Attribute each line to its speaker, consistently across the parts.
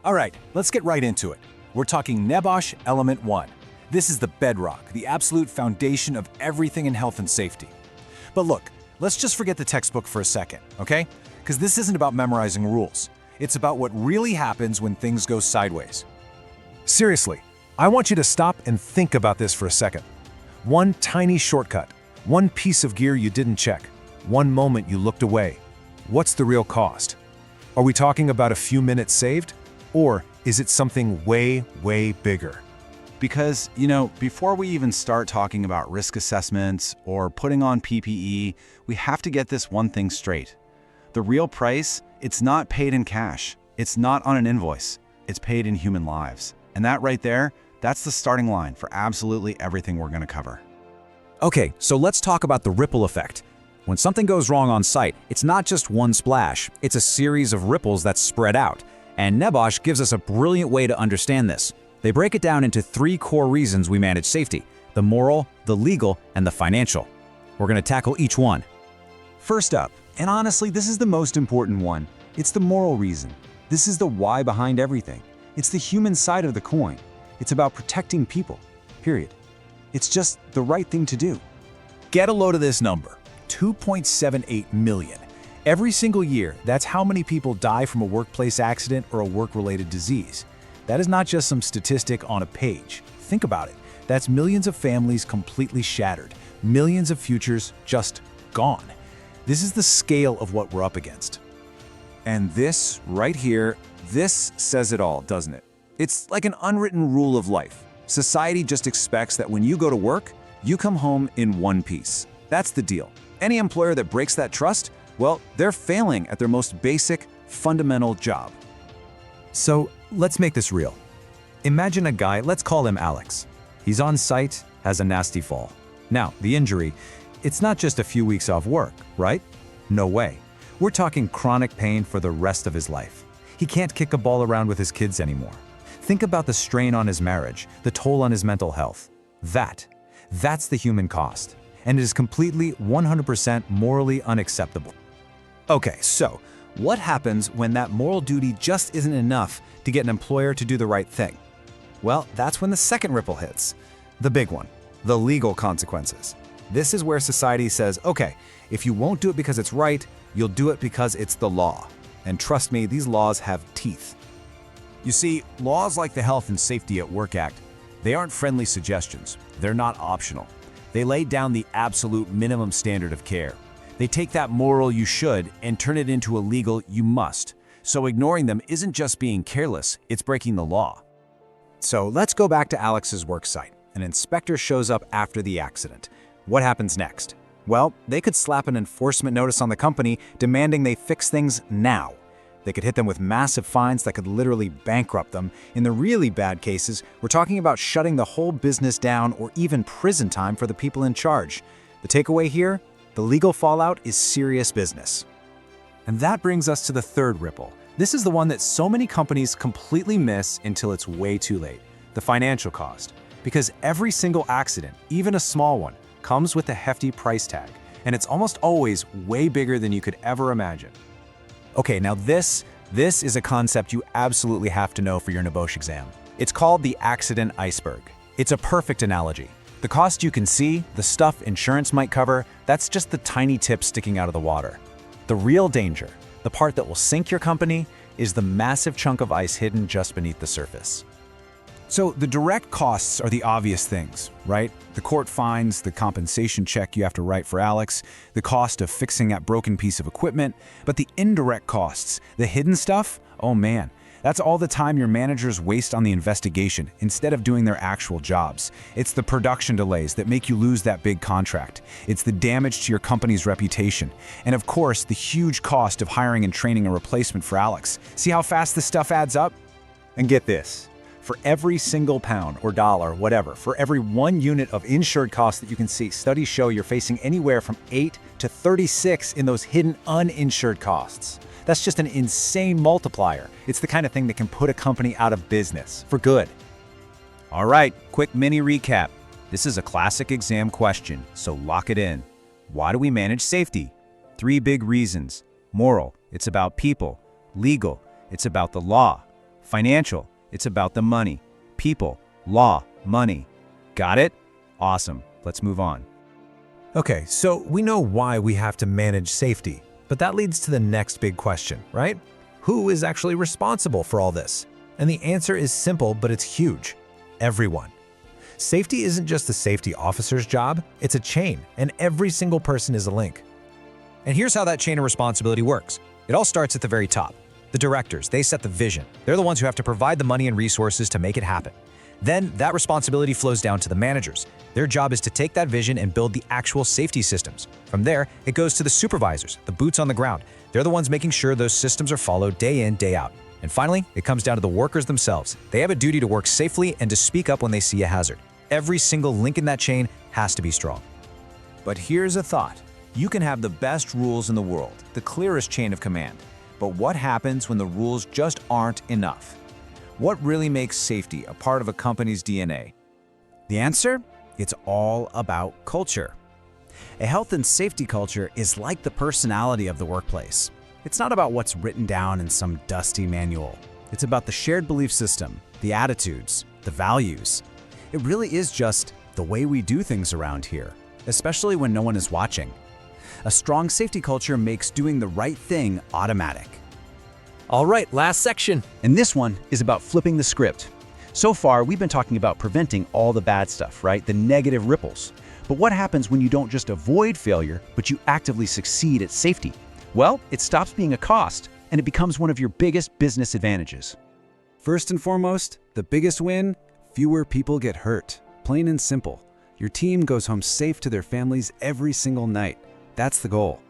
Speaker 1: All right, let's get right into it. We're talking NEBOSH Element 1. This is the bedrock, the absolute foundation of everything in health and safety. But look, let's just forget the textbook for a second, okay? Because this isn't about memorizing rules. It's about what really happens when things go sideways. Seriously, I want you to stop and think about this for a second. One tiny shortcut, one piece of gear you didn't check, one moment you looked away. What's the real cost? Are we talking about a few minutes saved? Or is it something way, way bigger?
Speaker 2: Because, before we even start talking about risk assessments or putting on PPE, we have to get this one thing straight. The real price, it's not paid in cash. It's not on an invoice. It's paid in human lives. And that right there, that's the starting line for absolutely everything we're going to cover.
Speaker 3: Okay, so let's talk about the ripple effect. When something goes wrong on site, it's not just one splash, it's a series of ripples that spread out. And NEBOSH gives us a brilliant way to understand this. They break it down into 3 core reasons we manage safety: the moral, the legal, and the financial. We're going to tackle each one.
Speaker 4: First up, and honestly, this is the most important one, it's the moral reason. This is the why behind everything. It's the human side of the coin. It's about protecting people, period. It's just the right thing to do.
Speaker 1: Get a load of this number, 2.78 million. Every single year, that's how many people die from a workplace accident or a work-related disease. That is not just some statistic on a page. Think about it. That's millions of families completely shattered, millions of futures just gone. This is the scale of what we're up against.
Speaker 4: And this right here, this says it all, doesn't it? It's like an unwritten rule of life. Society just expects that when you go to work, you come home in one piece. That's the deal. Any employer that breaks that trust, well, they're failing at their most basic, fundamental job.
Speaker 3: So let's make this real. Imagine a guy, let's call him Alex. He's on site, has a nasty fall. Now, the injury, it's not just a few weeks off work, right? No way. We're talking chronic pain for the rest of his life. He can't kick a ball around with his kids anymore. Think about the strain on his marriage, the toll on his mental health. That's the human cost. And it is completely 100% morally unacceptable.
Speaker 1: Okay, so what happens when that moral duty just isn't enough to get an employer to do the right thing? Well, that's when the second ripple hits. The big one, the legal consequences. This is where society says, okay, if you won't do it because it's right, you'll do it because it's the law. And trust me, these laws have teeth. You see, laws like the Health and Safety at Work Act, they aren't friendly suggestions. They're not optional. They lay down the absolute minimum standard of care. They take that moral you should and turn it into a legal you must. So ignoring them isn't just being careless, it's breaking the law. So let's go back to Alex's work site. An inspector shows up after the accident. What happens next? Well, they could slap an enforcement notice on the company demanding they fix things now. They could hit them with massive fines that could literally bankrupt them. In the really bad cases, we're talking about shutting the whole business down or even prison time for the people in charge. The takeaway here? The legal fallout is serious business. And that brings us to the third ripple. This is the one that so many companies completely miss until it's way too late. The financial cost. Because every single accident, even a small one, comes with a hefty price tag. And it's almost always way bigger than you could ever imagine. Okay, now this is a concept you absolutely have to know for your NEBOSH exam. It's called the accident iceberg. It's a perfect analogy. The cost you can see, the stuff insurance might cover, that's just the tiny tip sticking out of the water. The real danger, the part that will sink your company, is the massive chunk of ice hidden just beneath the surface. So the direct costs are the obvious things, right? The court fines, the compensation check you have to write for Alex, the cost of fixing that broken piece of equipment. But the indirect costs, the hidden stuff, oh man, that's all the time your managers waste on the investigation instead of doing their actual jobs. It's the production delays that make you lose that big contract. It's the damage to your company's reputation. And of course, the huge cost of hiring and training a replacement for Alex. See how fast this stuff adds up? And get this. For every single pound or dollar, whatever, for every 1 unit of insured costs that you can see, studies show you're facing anywhere from 8 to 36 in those hidden uninsured costs. That's just an insane multiplier. It's the kind of thing that can put a company out of business for good. All right, quick mini recap. This is a classic exam question, so lock it in. Why do we manage safety? 3 big reasons. Moral, it's about people. Legal, it's about the law.
Speaker 2: Financial, it's about the money. People, law, money. Got it? Awesome. Let's move on.
Speaker 3: Okay, so we know why we have to manage safety, but that leads to the next big question, right? Who is actually responsible for all this? And the answer is simple, but it's huge. Everyone. Safety isn't just the safety officer's job, it's a chain, and every single person is a link. And here's how that chain of responsibility works. It all starts at the very top. The directors, they set the vision. They're the ones who have to provide the money and resources to make it happen. Then that responsibility flows down to the managers. Their job is to take that vision and build the actual safety systems. From there, it goes to the supervisors, the boots on the ground. They're the ones making sure those systems are followed day in, day out. And finally, it comes down to the workers themselves. They have a duty to work safely and to speak up when they see a hazard. Every single link in that chain has to be strong.
Speaker 4: But here's a thought. You can have the best rules in the world, the clearest chain of command. But what happens when the rules just aren't enough? What really makes safety a part of a company's DNA?
Speaker 1: The answer? It's all about culture. A health and safety culture is like the personality of the workplace. It's not about what's written down in some dusty manual. It's about the shared belief system, the attitudes, the values. It really is just the way we do things around here, especially when no one is watching. A strong safety culture makes doing the right thing automatic.
Speaker 5: All right, last section.
Speaker 6: And this one is about flipping the script. So far, we've been talking about preventing all the bad stuff, right? The negative ripples. But what happens when you don't just avoid failure, but you actively succeed at safety? Well, it stops being a cost, and it becomes one of your biggest business advantages.
Speaker 1: First and foremost, the biggest win, fewer people get hurt. Plain and simple. Your team goes home safe to their families every single night. That's the goal.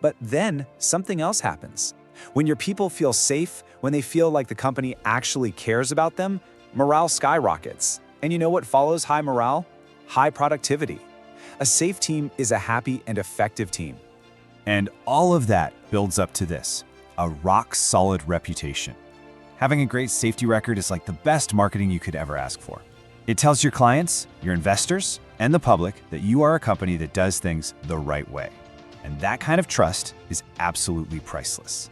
Speaker 1: But then something else happens. When your people feel safe, when they feel like the company actually cares about them, morale skyrockets. And you know what follows high morale? High productivity. A safe team is a happy and effective team.
Speaker 4: And all of that builds up to this, a rock-solid reputation. Having a great safety record is like the best marketing you could ever ask for. It tells your clients, your investors, and the public that you are a company that does things the right way. And that kind of trust is absolutely priceless.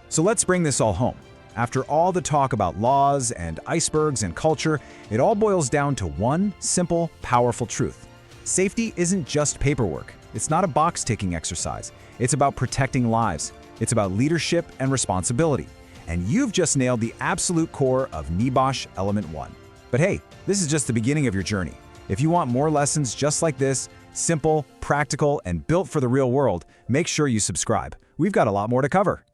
Speaker 3: So let's bring this all home. After all the talk about laws and icebergs and culture, it all boils down to one simple, powerful truth. Safety isn't just paperwork. It's not a box-ticking exercise. It's about protecting lives. It's about leadership and responsibility. And you've just nailed the absolute core of NEBOSH Element 1. But hey, this is just the beginning of your journey. If you want more lessons just like this, simple, practical, and built for the real world, make sure you subscribe. We've got a lot more to cover.